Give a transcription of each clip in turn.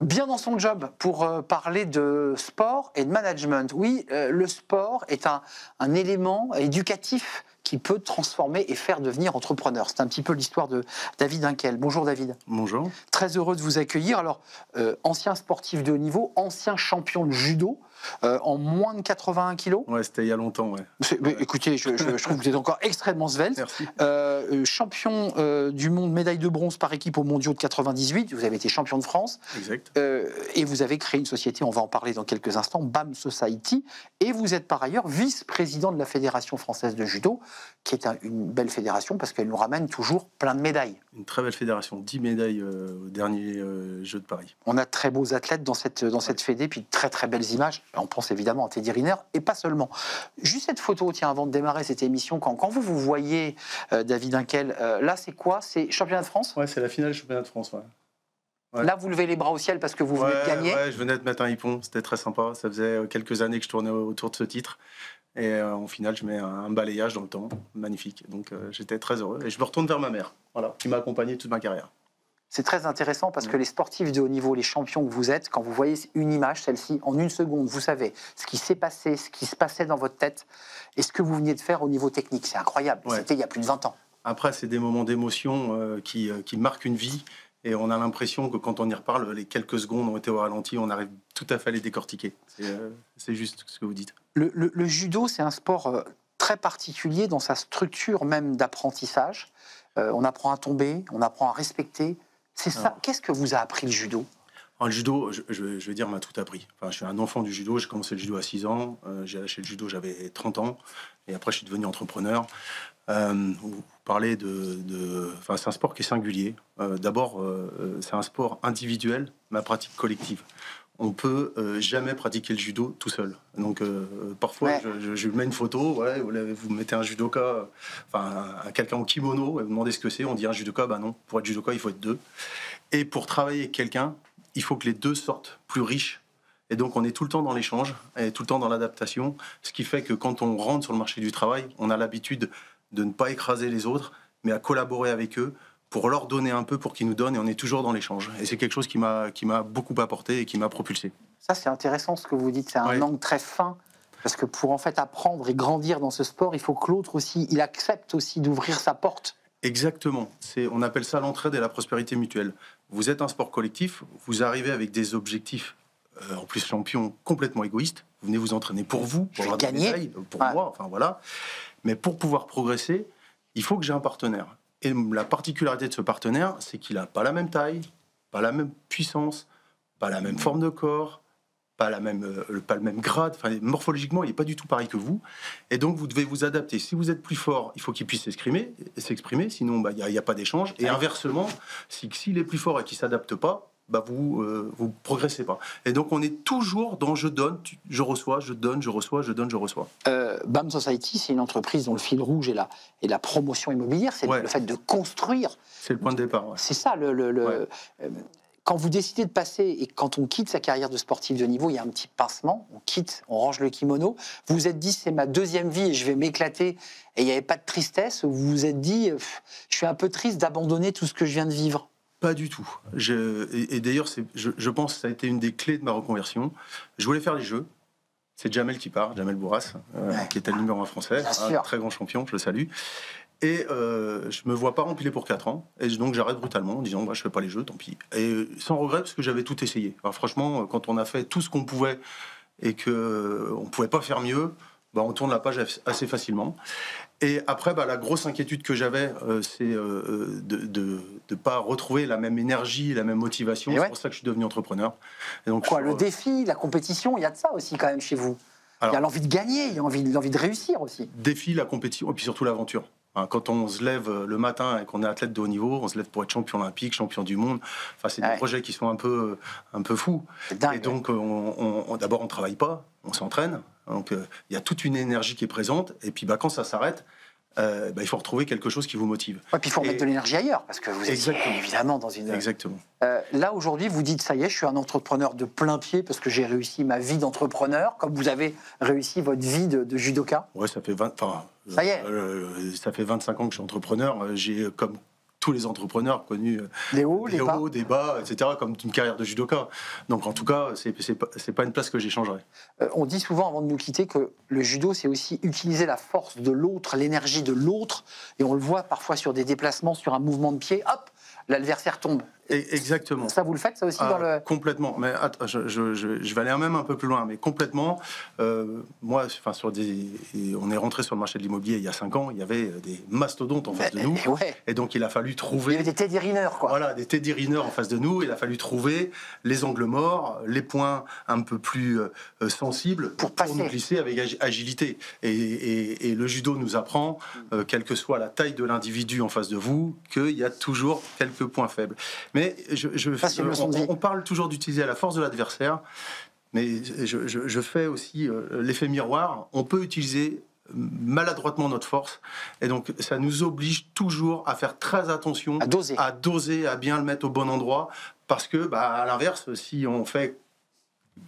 Bien dans son job pour parler de sport et de management. Oui, le sport est un élément éducatif qui peut transformer et faire devenir entrepreneur. C'est un petit peu l'histoire de David Inkel. Bonjour David. Bonjour. Très heureux de vous accueillir. Alors, ancien sportif de haut niveau, ancien champion de judo en moins de 81 kilos. Ouais, c'était il y a longtemps, ouais. Mais écoutez, je trouve que vous êtes encore extrêmement svelte. Merci. Champion du monde, médaille de bronze par équipe aux mondiaux de 98. Vous avez été champion de France. Exact. Et vous avez créé une société, on va en parler dans quelques instants, BAM Society. Et vous êtes par ailleurs vice-président de la Fédération française de judo, qui est une belle fédération parce qu'elle nous ramène toujours plein de médailles. Une très belle fédération, 10 médailles au dernier Jeux de Paris. On a de très beaux athlètes dans cette fédé, puis de très très belles images. On pense évidemment à Teddy Riner, et pas seulement. Juste cette photo, tiens, avant de démarrer cette émission, quand vous voyez David Inkel, là c'est quoi? C'est championnat de France? Ouais, c'est la finale du championnat de France, ouais. Ouais. Là, vous levez les bras au ciel parce que vous venez de gagner. Ouais, je venais de mettre un hippon, c'était très sympa. Ça faisait quelques années que je tournais autour de ce titre. Et en finale, je mets un balayage dans le temps, magnifique. Donc j'étais très heureux. Et je me retourne vers ma mère, voilà, qui m'a accompagné toute ma carrière. C'est très intéressant parce que les sportifs de haut niveau, les champions que vous êtes, quand vous voyez une image, celle-ci, en une seconde, vous savez ce qui s'est passé, ce qui se passait dans votre tête et ce que vous veniez de faire au niveau technique. C'est incroyable. Ouais. C'était il y a plus de 20 ans. Après, c'est des moments d'émotion qui marquent une vie. Et on a l'impression que quand on y reparle, les quelques secondes ont été au ralenti, on arrive tout à fait à les décortiquer. C'est juste ce que vous dites. Le judo, c'est un sport très particulier dans sa structure même d'apprentissage. On apprend à tomber, on apprend à respecter. C'est ça. Qu'est-ce que vous a appris le judo? Le judo, je vais dire, m'a tout appris. Enfin, je suis un enfant du judo, j'ai commencé le judo à 6 ans, j'ai lâché le judo, j'avais 30 ans, et après je suis devenu entrepreneur. Vous parlez Enfin, c'est un sport qui est singulier. D'abord, c'est un sport individuel, mais à pratique collective. On peut jamais pratiquer le judo tout seul. Donc parfois, je mets une photo, vous mettez un judoka, quelqu'un en kimono, et vous demandez ce que c'est, on dit un judoka, bah non, pour être judoka, il faut être deux. Et pour travailler avec quelqu'un, il faut que les deux sortent plus riches. Et donc on est tout le temps dans l'échange, et tout le temps dans l'adaptation, ce qui fait que quand on rentre sur le marché du travail, on a l'habitude de ne pas écraser les autres, mais à collaborer avec eux, pour leur donner un peu, pour qu'ils nous donnent, et on est toujours dans l'échange. Et c'est quelque chose qui m'a beaucoup apporté et qui m'a propulsé. Ça, c'est intéressant ce que vous dites, c'est un angle très fin, parce que pour en fait apprendre et grandir dans ce sport, il faut que l'autre aussi, il accepte aussi d'ouvrir sa porte. Exactement, on appelle ça l'entraide et la prospérité mutuelle. Vous êtes un sport collectif, vous arrivez avec des objectifs, en plus champion, complètement égoïstes, vous venez vous entraîner pour vous, pour avoir des médailles, pour moi, enfin voilà. Mais pour pouvoir progresser, il faut que j'ai un partenaire. Et la particularité de ce partenaire, c'est qu'il n'a pas la même taille, pas la même puissance, pas la même forme de corps, pas le même grade. Enfin, morphologiquement, il n'est pas du tout pareil que vous. Et donc, vous devez vous adapter. Si vous êtes plus fort, il faut qu'il puisse s'exprimer. Sinon, il n'y a pas d'échange. Et inversement, s'il est plus fort et qu'il ne s'adapte pas, vous progressez pas. Et donc, on est toujours dans je donne, je reçois, je donne, je reçois, je donne, je reçois. BAM Society, c'est une entreprise dont le fil rouge est la promotion immobilière, c'est le fait de construire. C'est le point de départ. Ouais. C'est ça, quand vous décidez de passer et quand on quitte sa carrière de sportif de niveau, il y a un petit pincement, on range le kimono. Vous vous êtes dit, c'est ma deuxième vie et je vais m'éclater. Et il n'y avait pas de tristesse. Vous vous êtes dit, je suis un peu triste d'abandonner tout ce que je viens de vivre. Pas du tout. Et d'ailleurs, je pense que ça a été une des clés de ma reconversion. Je voulais faire les Jeux. C'est Jamel qui part, Jamel Bourras, qui était le numéro 1 français, un très grand champion, je le salue. Et je me vois pas remplir pour 4 ans. Et donc j'arrête brutalement en disant, je fais pas les Jeux, tant pis. Et sans regret, parce que j'avais tout essayé. Alors, franchement, quand on a fait tout ce qu'on pouvait et qu'on pouvait pas faire mieux, on tourne la page assez facilement. Et après, la grosse inquiétude que j'avais, c'est de ne pas retrouver la même énergie, la même motivation. C'est pour ça que je suis devenu entrepreneur. Et donc, le défi, la compétition, il y a de ça aussi quand même chez vous. Alors, il y a l'envie de gagner, il y a l'envie de réussir aussi. Défi, la compétition, et puis surtout l'aventure. Quand on se lève le matin et qu'on est athlète de haut niveau, on se lève pour être champion olympique, champion du monde. Enfin, c'est des projets qui sont un peu fous. Et donc, d'abord, on ne travaille pas, on s'entraîne. Donc, il y a toute une énergie qui est présente. Et puis, quand ça s'arrête, il faut retrouver quelque chose qui vous motive. Et puis, il faut mettre de l'énergie ailleurs, parce que vous êtes évidemment dans une... Exactement. Là, aujourd'hui, vous dites, ça y est, je suis un entrepreneur de plein pied, parce que j'ai réussi ma vie d'entrepreneur, comme vous avez réussi votre vie de judoka. Ouais, ça fait 20... ça y est. Ça fait 25 ans que je suis entrepreneur. J'ai, comme tous les entrepreneurs connus, des hauts, des hauts, des bas, etc., comme une carrière de judoka. Donc en tout cas, c'est pas une place que j'échangerais. On dit souvent avant de nous quitter que le judo, c'est aussi utiliser la force de l'autre, l'énergie de l'autre, et on le voit parfois sur des déplacements, sur un mouvement de pied, hop, l'adversaire tombe. Exactement. Ça, vous le faites, ça aussi, dans le... Complètement. Mais attends, je vais aller même un peu plus loin, mais complètement. Moi, enfin, on est rentré sur le marché de l'immobilier il y a 5 ans, il y avait des mastodontes en face de nous. Ouais. Et donc, il a fallu trouver... Il y avait des Teddy Riner, quoi. Voilà, des Teddy Riner en face de nous. Il a fallu trouver les angles morts, les points un peu plus sensibles pour nous glisser avec agilité. Et le judo nous apprend, quelle que soit la taille de l'individu en face de vous, qu'il y a toujours quelques points faibles. Mais on parle toujours d'utiliser la force de l'adversaire, mais je fais aussi l'effet miroir. On peut utiliser maladroitement notre force, et donc ça nous oblige toujours à faire très attention, à doser, à bien le mettre au bon endroit, parce que, à l'inverse, si on fait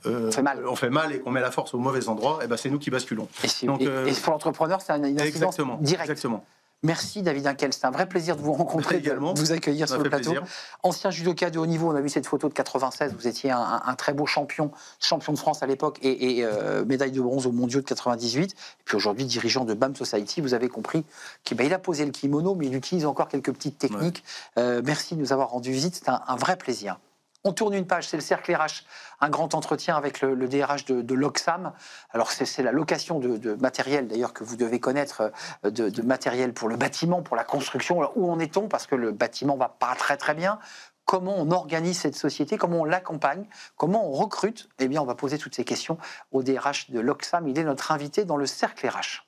on fait mal et qu'on met la force au mauvais endroit, et c'est nous qui basculons. Et pour l'entrepreneur, c'est une incidence directe. Exactement. Merci David Hinkel, c'est un vrai plaisir de vous rencontrer, de vous accueillir sur le plateau. Plaisir. Ancien judoka de haut niveau, on a vu cette photo de 96, vous étiez un très beau champion de France à l'époque et médaille de bronze aux mondiaux de 98. Et puis aujourd'hui, dirigeant de BAM Society, vous avez compris qu'il a posé le kimono, mais il utilise encore quelques petites techniques. Ouais. Merci de nous avoir rendu visite, c'est un vrai plaisir. On tourne une page, c'est le Cercle RH, un grand entretien avec le DRH de l'Oxam. Alors c'est la location de matériel, d'ailleurs, que vous devez connaître, de matériel pour le bâtiment, pour la construction. Alors, où en est-on? Parce que le bâtiment va pas très très bien. Comment on organise cette société? Comment on l'accompagne? Comment on recrute? Eh bien, on va poser toutes ces questions au DRH de l'Oxam. Il est notre invité dans le Cercle RH.